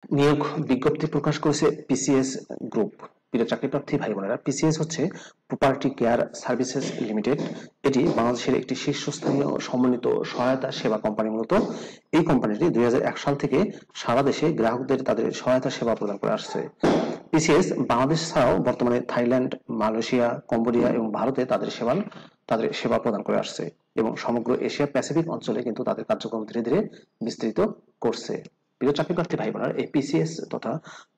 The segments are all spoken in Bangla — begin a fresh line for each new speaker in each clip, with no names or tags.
নিয়োগ বিজ্ঞপ্তি প্রকাশ করেছে পিসিএস গ্রুপ। প্রিয় চাকরিপ্রার্থী ভাই বোনেরা, পিসিএস হচ্ছে প্রপার্টি কেয়ার সার্ভিসেস লিমিটেড। এটি বাংলাদেশের একটি শীর্ষস্থানীয় সমন্বিত সহায়তা সেবা কোম্পানি। মূলত এই কোম্পানিটি 2001 সাল থেকে সারা দেশে গ্রাহকদের তাদের সহায়তা সেবা প্রদান করে আসছে। পিসিএস বাংলাদেশ ছাড়াও বর্তমানে থাইল্যান্ড, মালয়েশিয়া, কম্বোডিয়া এবং ভারতে তাদের সেবা প্রদান করে আসছে এবং সমগ্র এশিয়া প্যাসিফিক অঞ্চলে কিন্তু তাদের কার্যক্রম ধীরে ধীরে বিস্তৃত করছে। প্রিয় চাকরিপ্রার্থী ভাই বোনেরা, এই পিসিএস তথা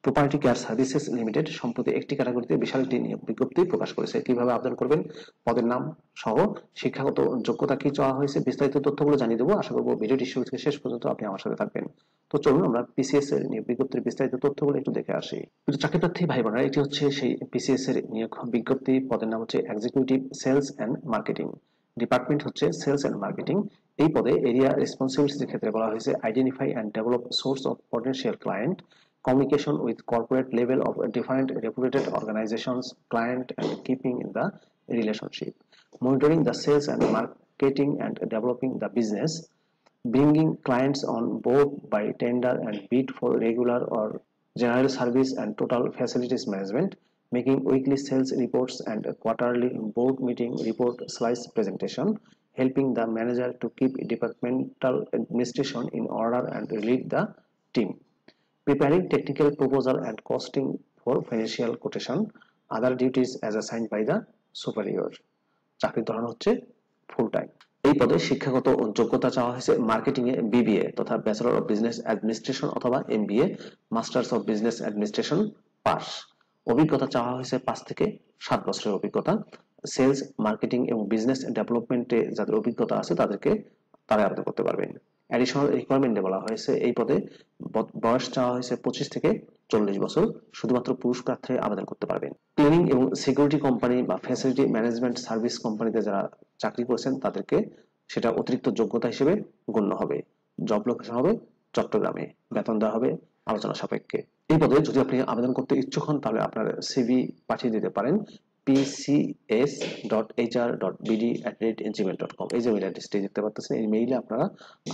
প্রপার্টি কেয়ার সার্ভিসেস লিমিটেড সম্প্রতি একটি ক্যাটাগরিতে বিশাল একটি নিয়োগ বিজ্ঞপ্তি প্রকাশ করেছে। কিভাবে আবেদন করবেন, পদের নাম সহ শিক্ষাগত যোগ্যতা কি চাওয়া হয়েছে, বিস্তারিত তথ্যগুলো জানিয়ে দেবো। আশা করবো ভিডিওটি শুরু থেকে শেষ পর্যন্ত আপনি আমার সাথে থাকবেন। তো চলুন আমরা পিসিএস এর নিয়োগ বিজ্ঞপ্তির বিস্তারিত তথ্যগুলো একটু দেখে আসি। প্রিয় চাকরিপ্রার্থী ভাই বোনেরা, এটি হচ্ছে সেই পিসিএস এর নিয়োগ বিজ্ঞপ্তি। পদের নাম হচ্ছে executive sales and marketing. Department হচ্ছে সেলস অ্যান্ড মার্কেটিং। এই পদে এরিয়া রেসপন্সিবিলিটির ক্ষেত্রে বলা হয়েছে identify and develop source of potential client, communication with corporate level of different reputed organizations, client and keeping in the relationship, monitoring the sales and marketing and developing the business, bringing clients on board by tender and bid for regular or general service and total facilities management, making weekly sales reports and quarterly board meeting report slides presentation, helping the manager to keep departmental administration in order and lead the team, preparing technical proposal and costing for financial quotation, other duties as assigned by the superior. চাকরির ধরন হচ্ছে ফুল টাইম। এই পদে শিক্ষাগত যোগ্যতা চাওয়া হয়েছে মার্কেটিং এ বিবিএ তথা ব্যাচেলর অফ বিজনেস অ্যাডমিনিস্ট্রেশন অথবা MBA, masters of business administration pass. অভিজ্ঞতা চাওয়া হয়েছে 5 থেকে 7 বছরের অভিজ্ঞতা। সেলস, মার্কেটিং এবং বিজনেস ডেভেলপমেন্টে যাদের অভিজ্ঞতা আছে তারা আবেদন করতে পারবেন। অ্যাডিশনাল রিকোয়ারমেন্টে বলা হয়েছে এই পদে বয়স চাওয়া হয়েছে 25 থেকে 40 বছর। শুধুমাত্র পুরুষ প্রার্থী আবেদন করতে পারবেন। ক্লিনিং এবং সিকিউরিটি কোম্পানি বা ফ্যাসিলিটি ম্যানেজমেন্ট সার্ভিস কোম্পানিতে যারা চাকরি করেছেন তাদেরকে সেটা অতিরিক্ত যোগ্যতা হিসেবে গণ্য হবে। জব লোকেশন হবে চট্টগ্রামে, বেতন দেওয়া হবে আলোচনা সাপেক্ষে। এই পদে যদি আপনি আবেদন করতে ইচ্ছুক হন তাহলে আপনার সিভি পাঠিয়ে দিতে পারেন pcs.hr.bd@gmail.com। এই যে মেইল অ্যাড্রেসটি দেখতে পাচ্ছেন, এই মেইলে আপনারা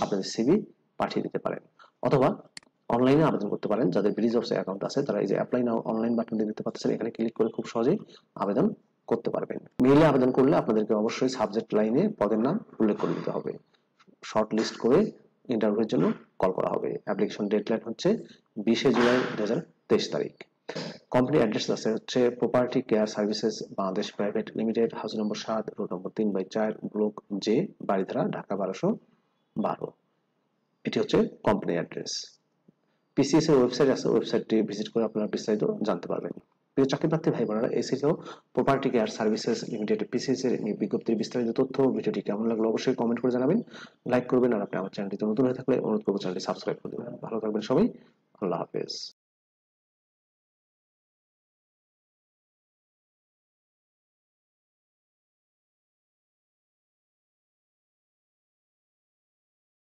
আপনাদের সিভি পাঠিয়ে দিতে পারেন। অথবা অনলাইনে আবেদন করতে পারেন। যাদের ব্রিজ অফ অ্যাকাউন্ট আছে তারা এই যে অ্যাপ্লাই নাও অনলাইন বাটন দেখতে পাচ্ছেন, এখানে ক্লিক করে খুব সহজেই আবেদন করতে পারবেন। মেইলে আবেদন করলে আপনাদেরকে অবশ্যই সাবজেক্ট লাইনে পদের নাম উল্লেখ করে দিতে হবে। শর্ট লিস্ট করে ইন্টারভিউর জন্য কল করা হবে। অ্যাপ্লিকেশন ডেডলাইন হচ্ছে 20 জুলাই 2023 তারিখ। কোম্পানি অ্যাড্রেস আছে হচ্ছে property care services Bangladesh private limited, house number 7, road number 3/4, block J, Baridhara, Dhaka 1212। এটি হচ্ছে কোম্পানি অ্যাড্রেস। পিসিএস এর ওয়েবসাইট আছে, ওয়েবসাইটটি ভিজিট করে আপনারা বিস্তারিত জানতে পারবেন। প্রিয় চাকরিপ্রার্থী ভাই বোনেরা, এই ছিল property care services limited PCS এর বিজ্ঞপ্তির বিস্তারিত তথ্য। ভিডিওটি কেমন লাগলো অবশ্যই কমেন্ট করে জানাবেন, লাইক করবেন, আর আপনি আমার চ্যানেলটিতে নতুন হয়ে থাকলে অনুরোধ করব চ্যানেলটি সাবস্ক্রাইব করে দেবেন। ভালো থাকবেন সবাই, আল্লাহ হাফেজ।